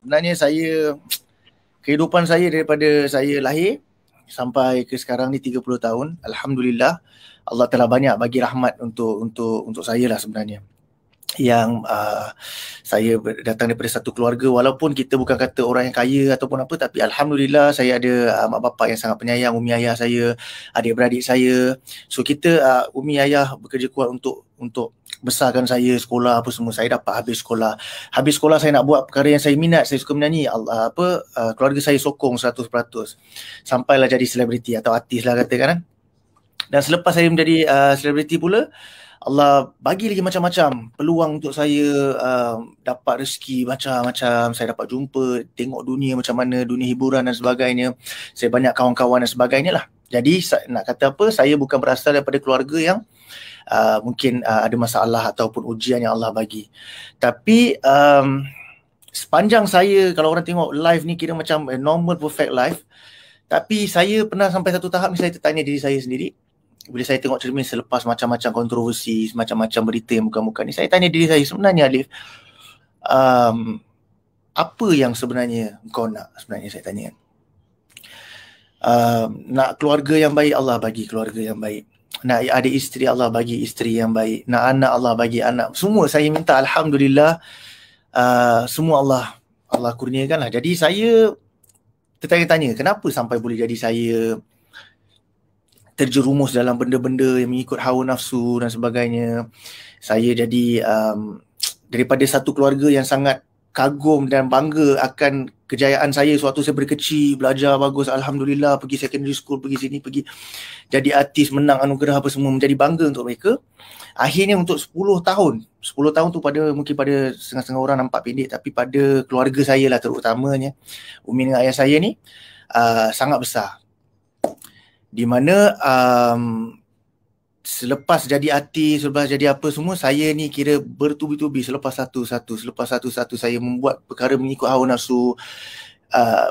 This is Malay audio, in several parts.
Sebenarnya kehidupan saya daripada saya lahir sampai ke sekarang ni 30 tahun, alhamdulillah Allah telah banyak bagi rahmat untuk saya lah sebenarnya. Yang saya datang daripada satu keluarga, walaupun kita bukan kata orang yang kaya ataupun apa, tapi alhamdulillah saya ada mak bapak yang sangat penyayang, umi ayah saya, adik-beradik saya. So kita umi ayah bekerja kuat untuk besarkan saya, sekolah apa semua. Saya dapat habis sekolah saya nak buat perkara yang saya minat, saya suka menyanyi, keluarga saya sokong 100%, sampailah jadi selebriti atau artis lah katakan kan. Dan selepas saya menjadi selebriti pula, Allah bagi lagi macam-macam peluang untuk saya dapat rezeki macam-macam. Saya dapat jumpa, tengok dunia macam mana, dunia hiburan dan sebagainya. Saya banyak kawan-kawan dan sebagainya lah. Jadi nak kata apa, saya bukan berasal daripada keluarga yang mungkin ada masalah ataupun ujian yang Allah bagi. Tapi sepanjang saya, kalau orang tengok live ni kira macam normal perfect life, tapi saya pernah sampai satu tahap ni saya tertanya diri saya sendiri. Bila saya tengok cermin selepas macam-macam kontroversi, macam-macam berita yang muka-muka ni, saya tanya diri saya, sebenarnya Alif, apa yang sebenarnya kau nak? Sebenarnya saya tanya, nak keluarga yang baik, Allah bagi keluarga yang baik. Nak ada isteri, Allah bagi isteri yang baik. Nak anak, Allah bagi anak. Semua saya minta, alhamdulillah, semua Allah kurniakan lah. Jadi saya tertanya-tanya, kenapa sampai boleh jadi saya terjerumus dalam benda-benda yang mengikut hawa nafsu dan sebagainya. Saya jadi daripada satu keluarga yang sangat kagum dan bangga akan kejayaan saya sewaktu saya berkecil, belajar bagus, alhamdulillah, pergi secondary school, pergi sini, pergi jadi artis, menang anugerah apa semua, menjadi bangga untuk mereka. Akhirnya untuk 10 tahun tu mungkin pada setengah-setengah orang nampak pendek, tapi pada keluarga saya lah terutamanya, umi dengan ayah saya ni sangat besar. Di mana selepas jadi artis, selepas jadi apa semua, saya ni kira bertubi-tubi selepas satu saya membuat perkara mengikut hawa nafsu.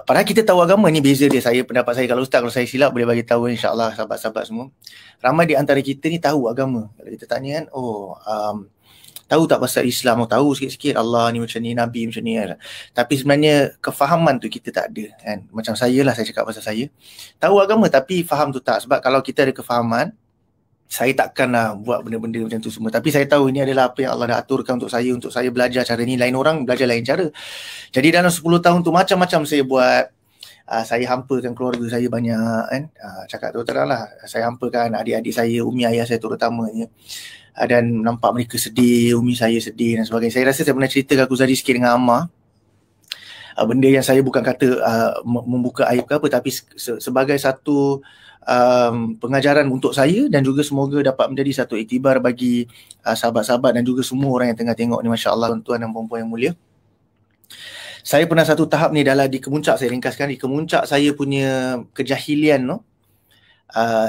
Padahal kita tahu agama ni beza dia. Pendapat saya, kalau ustaz, kalau saya silap boleh bagi tahu, insya-Allah sahabat-sahabat semua. Ramai di antara kita ni tahu agama. Kalau kita tanya kan, tahu tak pasal Islam? Tahu sikit-sikit, Allah ni macam ni, Nabi macam ni kan. Tapi sebenarnya kefahaman tu kita tak ada kan. Macam saya lah, saya cakap pasal saya. Tahu agama tapi faham tu tak. Sebab kalau kita ada kefahaman, saya takkanlah buat benda-benda macam tu semua. Tapi saya tahu ini adalah apa yang Allah dah aturkan untuk saya belajar cara ni. Lain orang belajar lain cara. Jadi dalam 10 tahun tu macam-macam saya buat. Saya hampakan keluarga saya banyak kan. Cakap terang lah, saya hampakan adik-adik saya, umi ayah saya terutamanya. Dan nampak mereka sedih, umi saya sedih dan sebagainya. Saya rasa saya pernah cerita Aku Zari sikit dengan Ammar. Benda yang saya bukan kata membuka aib ke apa, tapi sebagai satu pengajaran untuk saya, dan juga semoga dapat menjadi satu iktibar bagi sahabat-sahabat dan juga semua orang yang tengah tengok ni, masya-Allah, tuan dan puan-puan yang mulia. Saya pernah satu tahap ni di kemuncak, saya ringkaskan, di kemuncak saya punya kejahilian tu,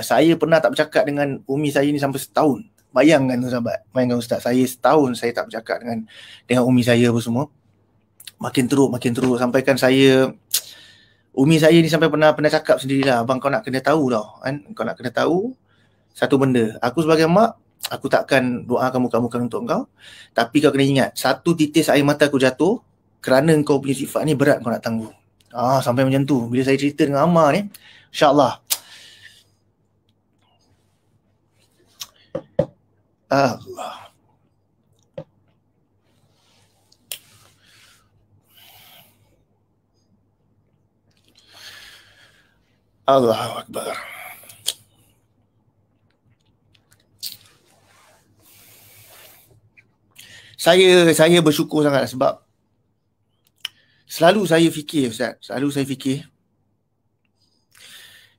saya pernah tak bercakap dengan umi saya ni sampai setahun. Bayangkan tu sahabat, bayangkan ustaz, saya setahun saya tak bercakap dengan umi saya apa semua. Makin teruk sampaikan saya, umi saya ni sampai pernah cakap sendirilah, abang kau nak kena tahu tau kan, kau nak kena tahu satu benda, aku sebagai mak, aku takkan doakan muka-muka untuk kau, tapi kau kena ingat, satu titis air mata aku jatuh kerana kau punya sifat ni berat kau nak tanggung. Sampai macam tu bila saya cerita dengan Ammar ni, insya-Allah. Allahu Akbar. Saya bersyukur sangat sebab selalu saya fikir, Ustaz,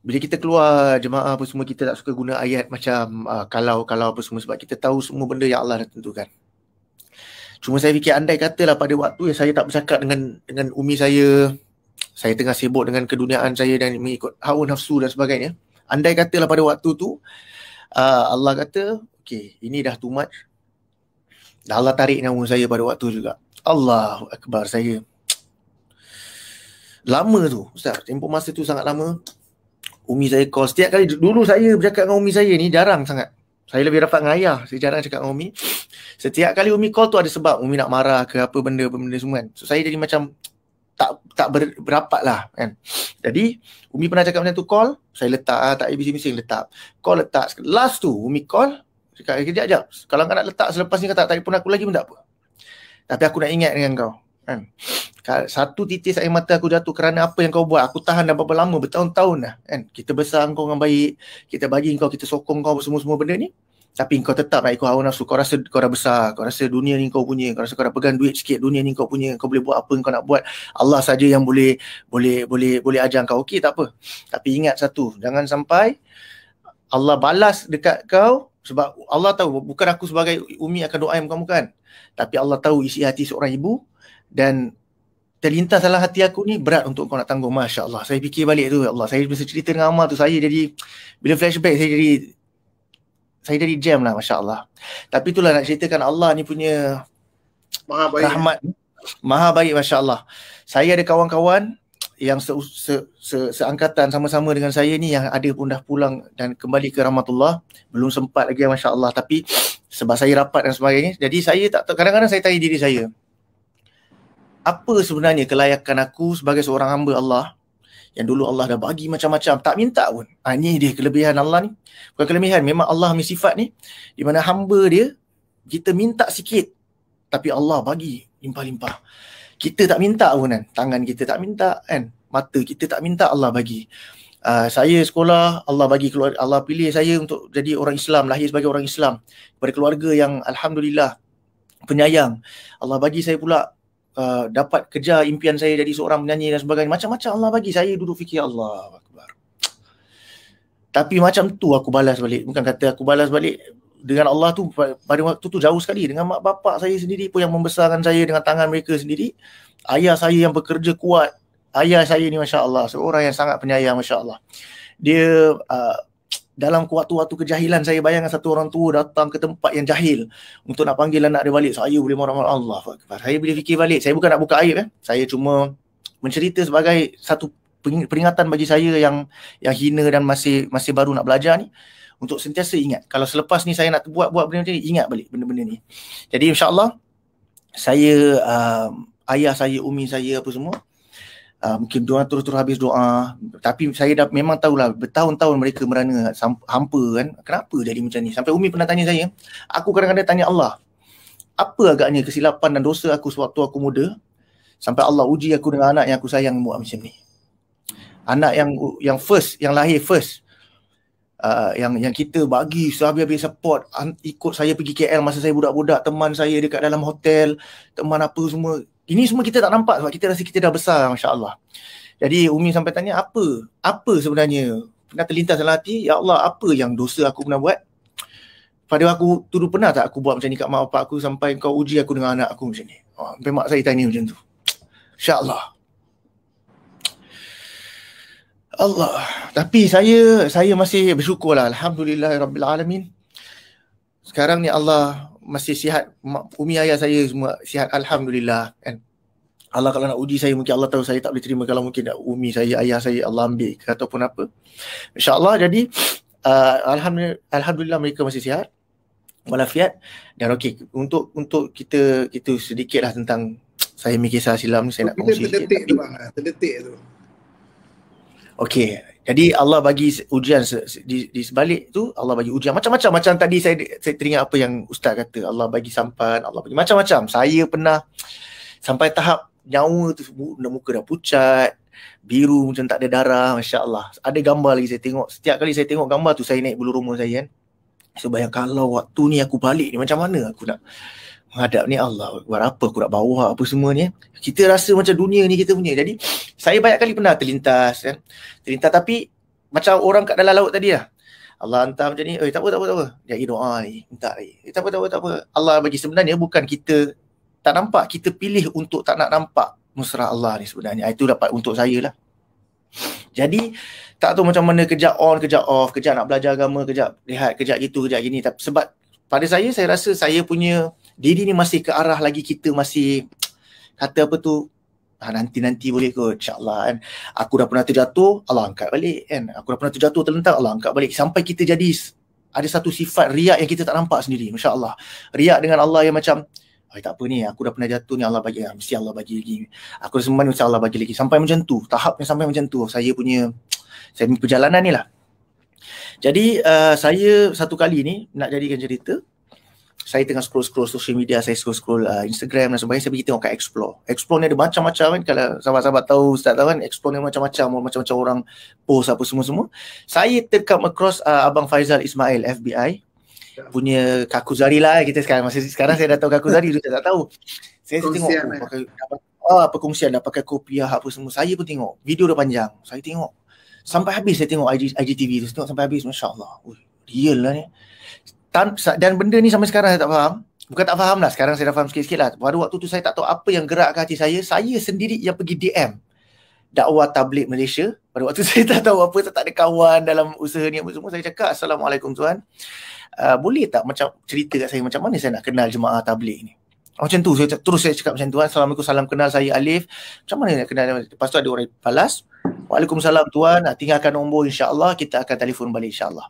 bila kita keluar jemaah apa semua, kita tak suka guna ayat macam kalau apa semua, sebab kita tahu semua benda yang Allah dah tentukan. Cuma saya fikir, andai katalah pada waktu yang saya tak bercakap dengan umi saya tengah sibuk dengan keduniaan saya dan mengikut hawa nafsu dan sebagainya, andai katalah pada waktu tu Allah kata, okey, ini dah too much, dan Allah tarik nyawa saya pada waktu juga. Allahu Akbar. Saya lama tu Ustaz, tempoh masa tu sangat lama. Umi saya call setiap kali. Dulu saya bercakap dengan umi saya ni jarang sangat. Saya lebih rapat dengan ayah, saya jarang cakap dengan umi. Setiap kali umi call tu ada sebab, umi nak marah ke apa benda semua kan. So saya jadi macam berapat lah kan. Jadi Umi pernah cakap macam tu, call, saya letak, tak bising-bising letak. Call letak. Last tu Umi call, cakap kejap. Kalau kau nak letak selepas ni kata tak telefon aku lagi pun tak apa. Tapi aku nak ingat dengan kau. Kan? Satu titis air mata aku jatuh kerana apa yang kau buat. Aku tahan dah berapa lama, bertahun-tahun dah. Kan? Kita besar kau dengan baik. Kita bagi kau, kita sokong kau semua-semua benda ni. Tapi kau tetap nak ikut hawa nafsu. Kau rasa kau dah besar. Kau rasa dunia ni kau punya. Kau rasa kau dah pegang duit sikit. Dunia ni kau punya. Kau boleh buat apa yang kau nak buat. Allah saja yang boleh ajar kau. Okey, tak apa. Tapi ingat satu. Jangan sampai Allah balas dekat kau. Sebab Allah tahu. Bukan aku sebagai Umi akan doa yang bukan. Tapi Allah tahu isi hati seorang ibu. Dan terlintas dalam hati aku ni berat untuk kau nak tanggung. Masya Allah. Saya fikir balik tu. Allah. Saya bisa cerita dengan Amal tu. Saya jadi, bila flashback saya jadi jam lah, Masya Allah. Tapi itulah nak ceritakan Allah ni punya Maha baik. Rahmat. Maha baik, Masya Allah. Saya ada kawan-kawan yang seangkatan sama-sama dengan saya ni, yang ada pun dah pulang dan kembali ke rahmatullah. Belum sempat lagi, Masya Allah. Tapi sebab saya rapat dan sebagainya, jadi saya tak tahu. Kadang-kadang saya tanya diri saya, apa sebenarnya kelayakan aku sebagai seorang hamba Allah yang dulu Allah dah bagi macam-macam, tak minta pun. Ini dia kelebihan Allah ni. Bukan kelebihan, memang Allah punya sifat ni, di mana hamba dia, kita minta sikit, tapi Allah bagi limpah-limpah. Kita tak minta pun kan. Tangan kita tak minta kan. Mata kita tak minta, Allah bagi. Saya sekolah, Allah bagi keluarga, Allah pilih saya untuk jadi orang Islam, lahir sebagai orang Islam. Kepada keluarga yang Alhamdulillah penyayang. Allah bagi saya pula dapat kejar impian saya jadi seorang penyanyi dan sebagainya. Macam-macam Allah bagi. Saya duduk fikir Allah Akbar. Tapi macam tu aku balas balik. Bukan kata aku balas balik dengan Allah tu pada waktu tu jauh sekali. Dengan mak bapak saya sendiri pun yang membesarkan saya dengan tangan mereka sendiri. Ayah saya yang bekerja kuat. Ayah saya ni Masya Allah, seorang yang sangat penyayang, Masya Allah. Dia dalam waktu-waktu kejahilan, saya bayangkan satu orang tua datang ke tempat yang jahil untuk nak panggil anak dia balik. Saya boleh marah-marah, Allah Akbar. Saya boleh fikir balik. Saya bukan nak buka aib. Saya cuma mencerita sebagai satu peringatan bagi saya yang hina dan masih baru nak belajar ni, untuk sentiasa ingat. Kalau selepas ni saya nak buat benda macam ni, ingat balik benda-benda ni. Jadi insya-Allah saya, ayah saya, umi saya apa semua, mungkin doa terus habis doa. Tapi saya dah memang tahulah bertahun-tahun mereka merana hampa kan. Kenapa jadi macam ni? Sampai umi pernah tanya saya, aku kadang-kadang tanya Allah, apa agaknya kesilapan dan dosa aku sewaktu aku muda sampai Allah uji aku dengan anak yang aku sayang buat macam ni. Anak yang first, yang lahir first. Yang kita bagi sehabis-habis support, ikut saya pergi KL masa saya budak-budak, teman saya dekat dalam hotel, teman apa semua. Ini semua kita tak nampak sebab kita rasa kita dah besar, Masya Allah. Jadi Umi sampai tanya, apa sebenarnya pernah terlintas dalam hati, ya Allah, apa yang dosa aku pernah buat pada aku, dulu pernah tak aku buat macam ni kat mak bapak aku sampai kau uji aku dengan anak aku macam ni. Sampai mak saya tanya macam tu. Insya Allah. Allah. Tapi saya masih bersyukurlah, alhamdulillahirabbil-alamin. Sekarang ni Allah masih sihat, umi ayah saya semua sihat, alhamdulillah kan. Allah kalau nak uji saya, mungkin Allah tahu saya tak boleh terima kalau mungkin umi saya, ayah saya Allah ambil ataupun apa. InsyaAllah. Jadi alhamdulillah mereka masih sihat walafiat. Dan okey, untuk kita sedikitlah tentang saya mikir kisah silam ni, saya nak kongsi sikit. Terdetik tu. Okey, jadi Allah bagi ujian di sebalik tu, Allah bagi ujian macam-macam. Macam tadi saya teringat apa yang Ustaz kata, Allah bagi sampan, Allah bagi macam-macam. Saya pernah sampai tahap nyawa tu, muka dah pucat, biru macam tak ada darah, Masya Allah. Ada gambar lagi saya tengok, setiap kali saya tengok gambar tu, saya naik bulu rumah saya kan. Saya bayang kalau waktu ni aku balik ni, macam mana aku nak menghadap ni, Allah, buat apa aku nak bawa apa semua ni. Kita rasa macam dunia ni kita punya. Jadi saya banyak kali pernah terlintas kan. Terlintas tapi macam orang kat dalam laut tadi lah. Allah hantar macam ni, tak apa. Dia doa ni, minta lagi. Tak apa. Allah bagi. Sebenarnya bukan kita tak nampak, kita pilih untuk tak nak nampak nusrah Allah ni sebenarnya. Itu dapat untuk saya lah. Jadi tak tahu macam mana, kejap on, kejap off, kejap nak belajar agama, kejap rehat, kejap gitu, kejap gini. Tapi sebab pada saya rasa saya punya diri ni masih ke arah lagi, kita masih kata apa tu, nanti boleh kot, insyaAllah kan. Aku dah pernah terjatuh, Allah angkat balik kan. Aku dah pernah terjatuh, terlentang, Allah angkat balik. Sampai kita jadi ada satu sifat riak yang kita tak nampak sendiri, Masya Allah. Riak dengan Allah yang macam Tak apa ni, aku dah pernah jatuh ni, Allah bagi, mesti Allah bagi lagi. Aku rasa mesti Allah bagi lagi. Sampai macam tu, tahap yang sampai macam tu saya punya perjalanan ni lah. Jadi saya satu kali ni nak jadikan cerita, saya tengah scroll social media, saya scroll Instagram dan sebagainya, saya pergi tengok kat Explore ni ada macam-macam kan. Kalau sahabat-sahabat tahu, Ustaz tahu kan, Explore ni macam-macam orang post apa semua-semua. Saya terkam across Abang Faizal Ismail FBI punya Kakuzari lah kita sekarang. Sekarang saya dah tahu Kakuzari, dulu saya tak tahu. Saya tengok pakai perkongsian dah pakai kopiah apa semua. Saya pun tengok, video dah panjang. Saya tengok sampai habis, saya tengok IGTV tu, tengok sampai habis, masya-Allah. Real lah ni. Dan benda ni sampai sekarang saya tak faham. Bukan tak faham lah, sekarang saya dah faham sikit-sikit lah. Pada waktu tu saya tak tahu apa yang gerakkan hati saya. Saya sendiri yang pergi DM dakwah tabligh Malaysia. Pada waktu saya tak tahu apa, tak ada kawan dalam usaha ni apa semua. Saya cakap, Assalamualaikum tuan, boleh tak macam cerita kat saya macam mana saya nak kenal jemaah tabligh ni. Macam tu, saya cakap macam tu. Assalamualaikum, salam kenal, saya Alif. Macam mana nak kenal? Lepas tu ada orang balas, Waalaikumsalam tuan, tinggalkan nombor, insya-Allah kita akan telefon balik insya-Allah.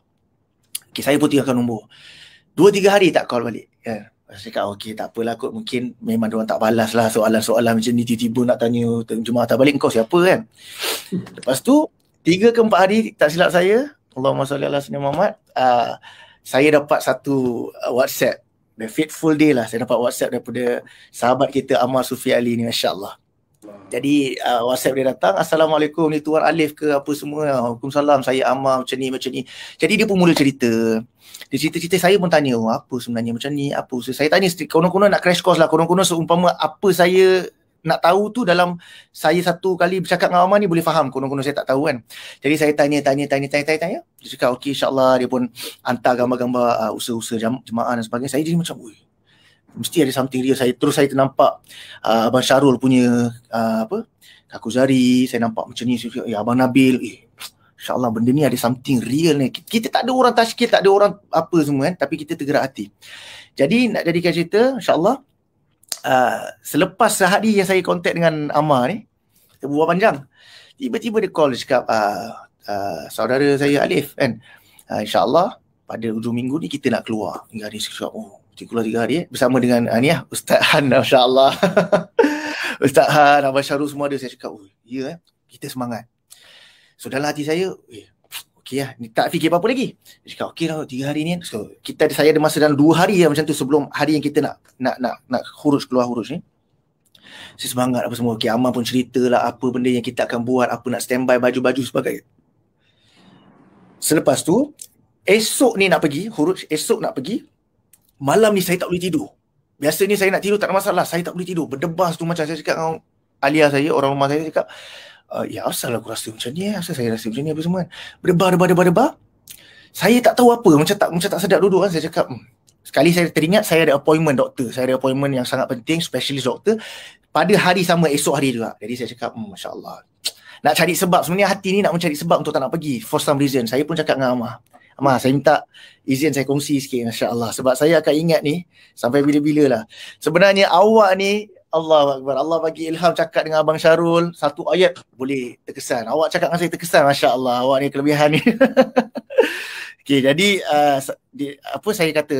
Okay, saya pun tinggalkan nombor. 2-3 hari tak call balik. Saya cakap okey, tak apalah kot, mungkin memang diorang tak balas lah soalan-soalan macam ni, tiba-tiba nak tanya jemaah tabligh kau siapa kan. Lepas tu 3 ke 4 hari tak silap saya, Allahumma salli ala sayyidina Muhammad, saya dapat satu WhatsApp, the fateful day lah, saya dapat WhatsApp daripada sahabat kita Ammar Sufi Ali ni, masya-Allah. Jadi WhatsApp dia datang, Assalamualaikum, ni Tuan Alif ke apa semua. Waalaikumsalam, saya Ammar macam ni. Jadi dia pun mula cerita. Dia cerita-cerita, saya pun tanya, apa sebenarnya macam ni, apa usaha. Saya tanya, konon-konon nak crash course lah, konon-konon seumpama apa saya nak tahu tu dalam saya satu kali bercakap dengan Ammar ni boleh faham, konon-konon saya tak tahu kan. Jadi saya tanya. Dia cakap okey, insya-Allah. Dia pun hantar gambar-gambar usaha-usaha jemaah dan sebagainya. Saya jadi macam, mesti ada something real. Saya ternampak Abang Syarul punya Kakuzari, saya nampak macam ni, Abang Nabil, insya-Allah benda ni ada something real ni. Kita tak ada orang tashkil, tak ada orang apa semua kan, tapi kita tergerak hati. Jadi nak jadikan cerita, insya-Allah selepas sehari yang saya kontak dengan Ammar ni, kita berbual panjang, tiba-tiba dia call, dia cakap saudara saya Alif kan, insya-Allah pada hujung minggu ni kita nak keluar 3 hari. Saya cakap, keluar 3 hari bersama dengan Ustaz Han, masya-Allah. Ustaz Han, Abang Syarul semua ada. Saya cakap, ya kita semangat. So dalam hati saya, okey lah, tak fikir apa-apa lagi. Dia cakap, okey lah 3 hari ni. So saya ada masa dalam 2 hari lah macam tu sebelum hari yang kita nak keluar huruj ni. Saya semangat apa semua. Okey, Ammar pun cerita lah apa benda yang kita akan buat, apa nak standby baju-baju sebagainya. Selepas tu, esok ni nak pergi huruj, malam ni saya tak boleh tidur. Biasa ni saya nak tidur tak ada masalah, saya tak boleh tidur. Berdebas tu macam saya cakap dengan Alia saya, orang rumah saya cakap, ya asal aku rasa macam ni, asal saya rasa macam ni apa semua kan. Berdebar. Saya tak tahu apa, macam tak sedap duduk kan. Saya cakap, sekali saya teringat saya ada appointment doktor. Saya ada appointment yang sangat penting, specialist doktor pada hari sama, esok hari juga. Jadi saya cakap, masya-Allah. Nak cari sebab, sebenarnya hati ni nak mencari sebab untuk tak nak pergi for some reason. Saya pun cakap dengan Ammar, saya minta izin saya kongsi sikit, masya-Allah, sebab saya akan ingat ni sampai bila-bila lah. Sebenarnya awak ni, Allahu Akbar, Allah bagi ilham cakap dengan Abang Syarul satu ayat boleh terkesan. Awak cakap dengan saya terkesan, masya-Allah, awak ni kelebihan ni. Okey, jadi saya kata,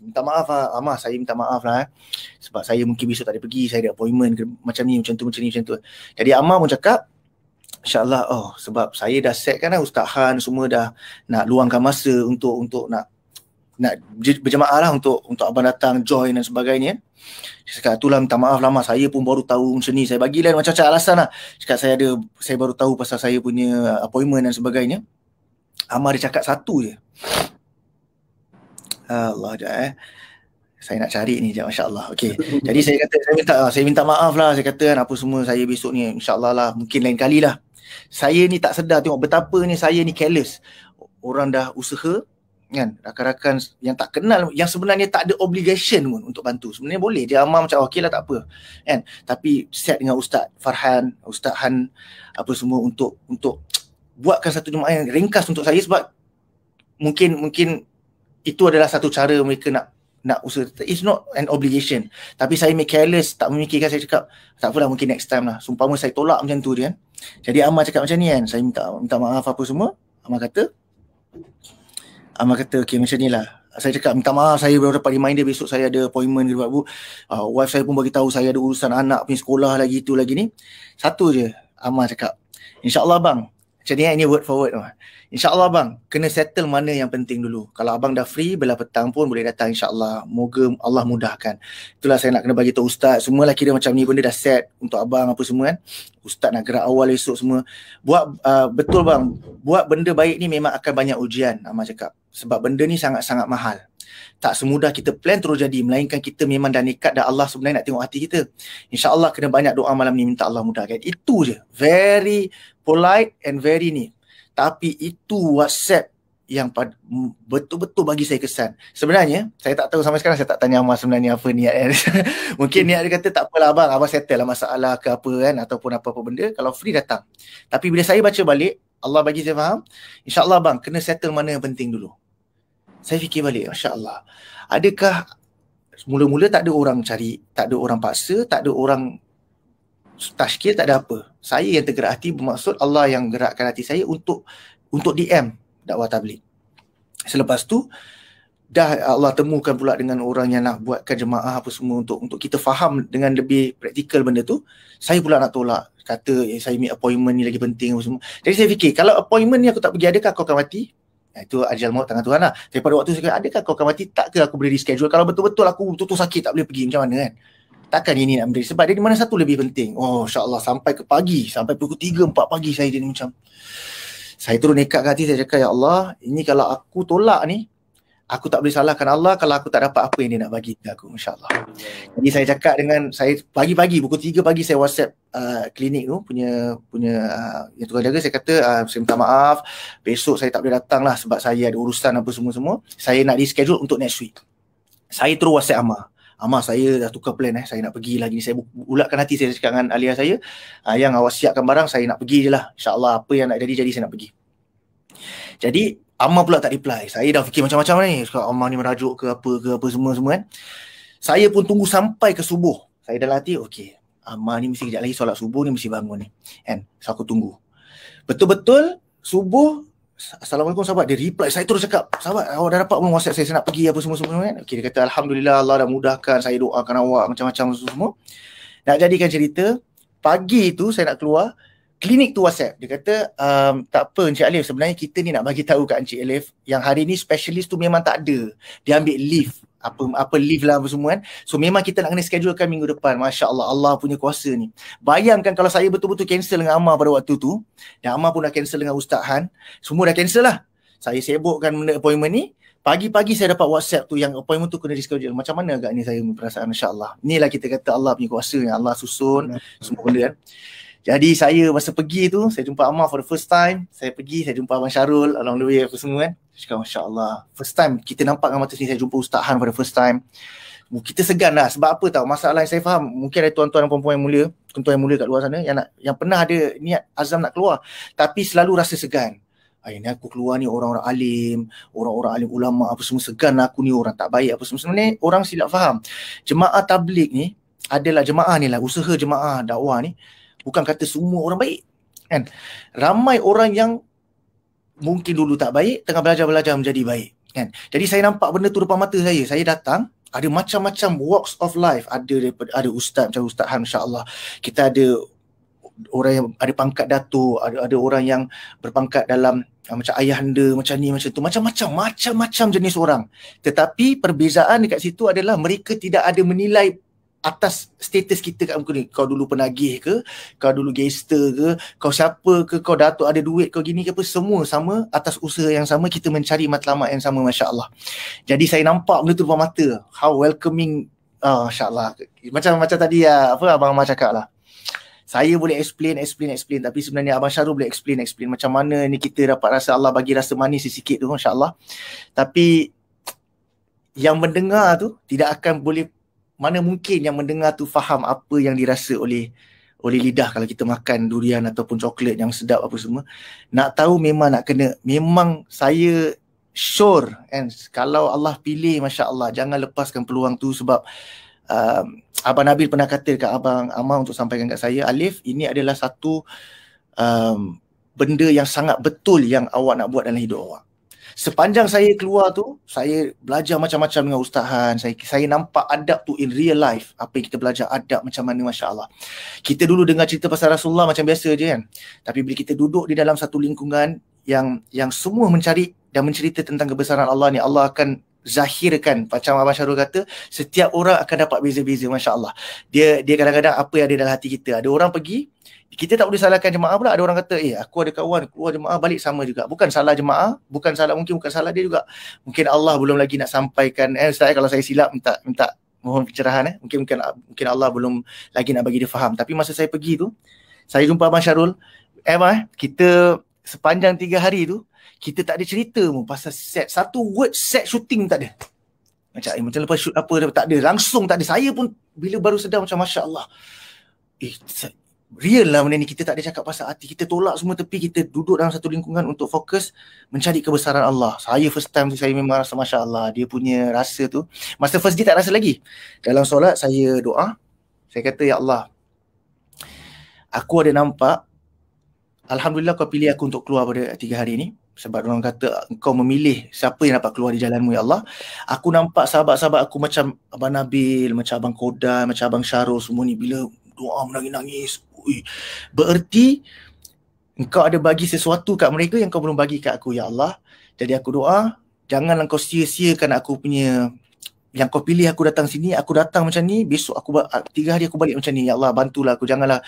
minta maaf Ammar, saya minta maaf lah sebab saya mungkin besok tak ada pergi, saya ada appointment macam ni, macam tu. Jadi Ammar pun cakap, insya-Allah, sebab saya dah set kan Ustaz Han semua dah nak luangkan masa untuk nak berjemaah lah, untuk abang datang join dan sebagainya. Dia cakap, itulah minta maaf lama, saya pun baru tahu macam ni. Saya bagilah macam-macam alasan lah. Cakap saya baru tahu pasal saya punya appointment dan sebagainya. Ammar dia cakap satu je. Allah, sekejap saya nak cari ni, masya-Allah. Okey. Jadi saya minta maaf lah. Saya kata kan apa semua, saya besok ni insya-Allah lah, mungkin lain kali lah. Saya ni tak sedar tengok betapa ni saya ni careless. Orang dah usaha kan, rakan-rakan yang tak kenal, yang sebenarnya tak ada obligation pun untuk bantu. Sebenarnya boleh je Ammar macam okey lah, tak apa kan. Tapi set dengan Ustaz Farhan, Ustaz Han apa semua untuk buatkan satu jemaah yang ringkas untuk saya, sebab mungkin itu adalah satu cara mereka nak usaha. It's not an obligation. Tapi saya careless, tak memikirkan. Saya cakap, tak apalah, mungkin next time lah. Sumpama saya tolak macam tu dia kan. Jadi Ammar cakap macam ni kan, saya minta maaf apa semua. Ammar kata okey macam ni lah, Saya cakap minta maaf, saya baru dapat reminder besok saya ada appointment ke bu. Wife saya pun bagi tahu saya ada urusan anak punya sekolah lagi tu lagi ni. Satu je Amar cakap, InsyaAllah bang, macam ni ini word for word. InsyaAllah bang, kena settle mana yang penting dulu. Kalau abang dah free, belah petang pun boleh datang insyaAllah. Moga Allah mudahkan. Itulah saya nak kena bagi tahu Ustaz. Semualah kira macam ni benda dah set untuk abang apa semua kan. Ustaz nak gerak awal esok semua. Buat betul bang, buat benda baik ni memang akan banyak ujian, Amar cakap. Sebab benda ni sangat-sangat mahal. Tak semudah kita plan terus jadi, melainkan kita memang dah nekat dah, Allah sebenarnya nak tengok hati kita. InsyaAllah kena banyak doa malam ni, minta Allah mudahkan. Itu je. Very polite and very ni. Tapi itu WhatsApp yang betul-betul bagi saya kesan. Sebenarnya, saya tak tahu sampai sekarang, saya tak tanya Amar sebenarnya apa niat kan. Mungkin niat dia kata tak apalah abang settle lah masalah ke apa kan, ataupun apa-apa benda, kalau free datang. Tapi bila saya baca balik, Allah bagi saya faham, InsyaAllah bang, kena settle mana yang penting dulu. Saya fikir balik, Masya Allah. Adakah mula-mula tak ada orang cari, tak ada orang paksa, tak ada orang tashkil, tak ada apa. Saya yang tergerak hati, bermaksud Allah yang gerakkan hati saya untuk DM dakwah tabligh. Selepas tu dah Allah temukan pula dengan orang yang nak buatkan jemaah apa semua untuk kita faham dengan lebih praktikal benda tu. Saya pula nak tolak, kata saya make appointment ni lagi penting apa semua. Jadi saya fikir, kalau appointment ni aku tak pergi, adakah kau akan mati? Itu ajal maut tangan Tuhan lah. Tapi pada waktu saya kata, adakah kau akan mati? Tak ke aku boleh reschedule? Kalau betul-betul aku betul-betul sakit tak boleh pergi, macam mana kan? Takkan ini nak beri, sebab dia di mana satu lebih penting. Oh insyaAllah sampai ke pagi, sampai pukul 3-4 pagi saya jadi macam, saya terus nekat ke hati, saya cakap, ya Allah, ini kalau aku tolak ni, aku tak boleh salahkan Allah kalau aku tak dapat apa yang dia nak bagi ke aku, insyaAllah. Jadi saya cakap dengan, saya pagi-pagi, pukul 3 pagi saya WhatsApp klinik tu, punya yang tukang jaga, saya kata, saya minta maaf, besok saya tak boleh datang lah sebab saya ada urusan apa semua-semua, saya nak reschedule untuk next week. Saya terus WhatsApp Amar, saya dah tukar plan saya nak pergi lagi ni. Saya bulatkan hati, saya cakap dengan ahli saya, yang awak siapkan barang, saya nak pergi je lah. InsyaAllah apa yang nak jadi, saya nak pergi. Jadi Amar pula tak reply. Saya dah fikir macam-macam ni. Cakap Amar ni merajuk ke apa semua kan. Saya pun tunggu sampai ke subuh. Saya dalam hati, okey, Amar ni mesti kejap lagi solat subuh ni mesti bangun ni. Kan? So aku tunggu. Betul-betul subuh, Assalamualaikum sahabat, dia reply. Saya terus cakap, sahabat awak dah dapat pun WhatsApp saya nak pergi apa semua kan. Okey, dia kata Alhamdulillah Allah dah mudahkan, saya doakan awak macam-macam semua. Nak jadikan cerita, pagi tu saya nak keluar, klinik tu WhatsApp. Dia kata, tak apa Encik Alif, sebenarnya kita ni nak bagi tahu kat Encik Alif yang hari ni specialist tu memang tak ada. Dia ambil leave. Apa leave lah apa semua kan. So memang kita nak kena schedulekan minggu depan. Masya Allah, Allah punya kuasa ni. Bayangkan kalau saya betul-betul cancel dengan Amar pada waktu tu, dan Amar pun dah cancel dengan Ustaz Han, semua dah cancel lah. Saya sibukkan benda appointment ni. Pagi-pagi saya dapat WhatsApp tu yang appointment tu kena reschedule. Macam mana agak ni saya perasaan, Masya Allah. Inilah kita kata Allah punya kuasa yang Allah susun semua benda kan. Jadi saya masa pergi tu, saya jumpa Amar for the first time. Saya pergi, saya jumpa Abang Syarul along the way apa semua kan. Cakap, Masya Allah, first time kita nampak dengan mata sendiri. Saya jumpa Ustaz Han for the first time. Kita segan lah. Sebab apa tahu, masalah yang saya faham, mungkin ada tuan-tuan dan perempuan yang mulia, tuan-tuan yang mulia kat luar sana yang pernah ada niat azam nak keluar, tapi selalu rasa segan. Ini aku keluar ni orang-orang alim, orang-orang alim ulama apa semua, segan aku ni orang tak baik apa semua. Sebenarnya orang silap faham. Jemaah tabligh ni adalah jemaah ni lah, usaha jemaah dakwah ni bukan kata semua orang baik kan. Ramai orang yang mungkin dulu tak baik, tengah belajar menjadi baik kan. Jadi saya nampak benda tu depan mata saya. Saya datang, ada macam-macam walks of life. Ada ustaz macam Ustaz Han, insya-Allah. Kita ada orang yang ada pangkat datuk, ada orang yang berpangkat dalam macam ayahanda, macam ni, macam tu, macam-macam jenis orang. Tetapi perbezaan dekat situ adalah mereka tidak ada menilai atas status kita kat muka ni. Kau dulu penagih ke, kau dulu gangster ke, kau siapa ke, kau datuk ada duit kau gini ke apa, semua sama atas usaha yang sama, kita mencari matlamat yang sama, Masya Allah. Jadi saya nampak benda tu depan mata, how welcoming, Masya Allah. Macam tadi apa Abang Amar cakap lah, saya boleh explain, tapi sebenarnya Abang Syarul boleh explain macam mana ni kita dapat rasa Allah bagi rasa manis sikit tu, Masya Allah. Tapi yang mendengar tu tidak akan boleh, mana mungkin yang mendengar tu faham apa yang dirasa oleh lidah kalau kita makan durian ataupun coklat yang sedap apa semua. Nak tahu memang nak kena, memang saya sure kan, kalau Allah pilih, Masya Allah, jangan lepaskan peluang tu. Sebab Abang Nabil pernah kata kat Abang Amar untuk sampaikan kat saya, Alif, ini adalah satu benda yang sangat betul yang awak nak buat dalam hidup awak. Sepanjang saya keluar tu, saya belajar macam-macam dengan Ustaz Han. Saya nampak adab tu in real life. Apa yang kita belajar adab macam mana, Masya Allah. Kita dulu dengar cerita pasal Rasulullah macam biasa je kan. Tapi bila kita duduk di dalam satu lingkungan yang semua mencari dan mencerita tentang kebesaran Allah ni, Allah akan zahirkan, macam Abang Syarul kata, setiap orang akan dapat beza-beza, Masya Allah. Dia kadang-kadang apa yang ada dalam hati kita. Ada orang pergi, kita tak boleh salahkan jemaah pula. Ada orang kata, aku ada kawan keluar jemaah balik sama juga. Bukan salah jemaah, bukan salah dia juga. Mungkin Allah belum lagi nak sampaikan. Ustaz, kalau saya silap minta mohon pencerahan. Mungkin Allah belum lagi nak bagi dia faham. Tapi masa saya pergi tu, saya jumpa Abang Syarul. Kita sepanjang 3 hari tu, kita tak ada cerita pun pasal set. Satu word set shooting tak ada. Macam lepas shoot apa, tak ada. Langsung tak ada. Saya pun bila baru sedar macam Masya Allah. Real lah benda ni. Kita tak ada cakap pasal hati. Kita tolak semua tepi. Kita duduk dalam satu lingkungan untuk fokus mencari kebesaran Allah. Saya first time tu, saya memang rasa Masya Allah. Dia punya rasa tu. Masa first day tak rasa lagi. Dalam solat saya doa. Saya kata, Ya Allah, aku ada nampak, Alhamdulillah kau pilih aku untuk keluar pada 3 hari ni. Sebab orang kata engkau memilih siapa yang dapat keluar di jalanmu, Ya Allah. Aku nampak sahabat-sahabat aku macam Abang Nabil, macam Abang Kodan, macam Abang Syarul semua ni bila doa menangis-nangis. Bererti engkau ada bagi sesuatu kat mereka yang kau belum bagi kat aku, Ya Allah. Jadi aku doa, janganlah kau sia-siakan aku punya, yang kau pilih aku datang sini, aku datang macam ni, besok 3 hari aku balik macam ni. Ya Allah, bantulah aku, jangan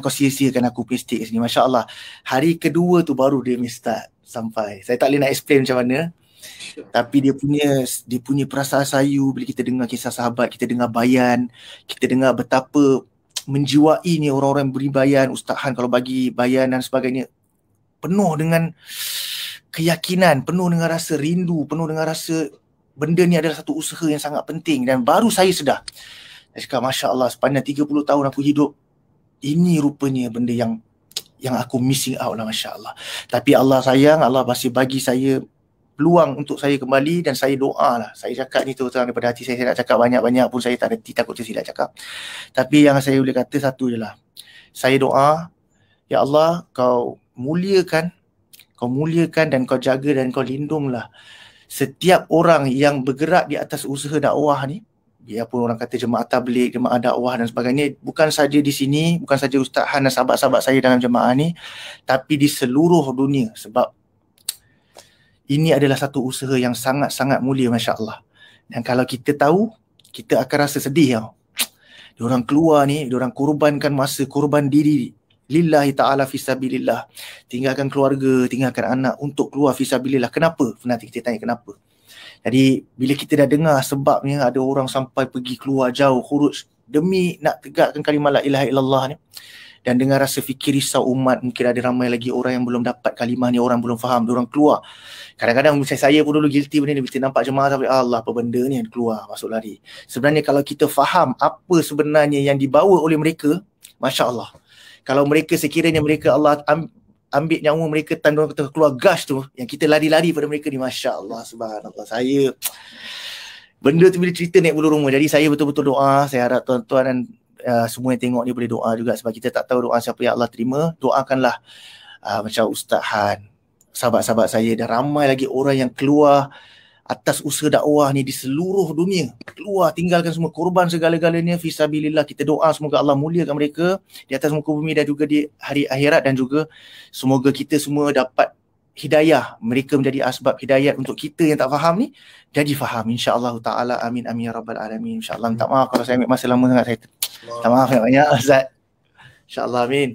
kau sia-siakan aku punya stay sini. Masya Allah. Hari kedua tu baru dia start sampai. Saya tak boleh nak explain macam mana. Tapi dia punya perasaan sayu bila kita dengar kisah sahabat, kita dengar bayan, kita dengar betapa menjiwainya orang-orang yang beri bayan. Ustaz Han kalau bagi bayan dan sebagainya, penuh dengan keyakinan, penuh dengan rasa rindu, penuh dengan rasa benda ni adalah satu usaha yang sangat penting. Dan baru saya sedar. Saya cakap, Masya Allah, sepanjang 30 tahun aku hidup, ini rupanya benda yang aku missing out lah, Masya Allah. Tapi Allah sayang, Allah masih bagi saya peluang untuk saya kembali dan saya doa lah. Saya cakap ni terus terang daripada hati saya nak cakap banyak-banyak pun saya tak reti, takut tersilap cakap. Tapi yang saya boleh kata satu je lah. Saya doa, Ya Allah, kau muliakan dan kau jaga dan kau lindunglah setiap orang yang bergerak di atas usaha dakwah ni. Biarpun orang kata jemaah tabligh, jemaah dakwah dan sebagainya, bukan saja di sini, bukan saja Ustaz Han dan sahabat-sahabat saya dalam jemaah ni, tapi di seluruh dunia. Sebab ini adalah satu usaha yang sangat-sangat mulia, Masya Allah. Dan kalau kita tahu, kita akan rasa sedih tau. Diorang keluar ni, diorang korbankan masa, korban diri lillahi ta'ala fisabilillah. Tinggalkan keluarga, tinggalkan anak untuk keluar fisabilillah. Kenapa? Nanti kita tanya kenapa. Jadi bila kita dah dengar sebabnya ada orang sampai pergi keluar jauh khuruj demi nak tegakkan kalimah la ilaha illallah ni, dan dengan rasa fikir risau umat, mungkin ada ramai lagi orang yang belum dapat kalimah ni, orang belum faham, diorang keluar. Kadang-kadang saya pun dulu guilty benda ni, mesti nampak jemaah sampai Allah apa benda ni, keluar masuk lari. Sebenarnya kalau kita faham apa sebenarnya yang dibawa oleh mereka, Masya Allah. Kalau mereka sekiranya mereka Allah ambil nyawa mereka tanda kata keluar gas tu, yang kita lari-lari pada mereka ni, Masya Allah, subhanallah. Saya benda tu bila cerita naik bulu rumah. Jadi saya betul-betul doa. Saya harap tuan-tuan dan semua yang tengok ni boleh doa juga, sebab kita tak tahu doa siapa yang Allah terima. Doakanlah macam Ustaz Han, sahabat-sahabat saya, dan ramai lagi orang yang keluar atas usaha dakwah ni di seluruh dunia. Keluar, tinggalkan semua, korban segala-galanya fisabilillah. Kita doa semoga Allah muliakan mereka di atas muka bumi dan juga di hari akhirat, dan juga semoga kita semua dapat hidayah. Mereka menjadi asbab hidayat untuk kita yang tak faham ni jadi faham, insya-Allah taala. Amin amin ya rabbal alamin. Insya-Allah. Minta maaf kalau saya ambil masa lama sangat, saya minta maaf banyak-banyak Ustaz. Insya-Allah, amin.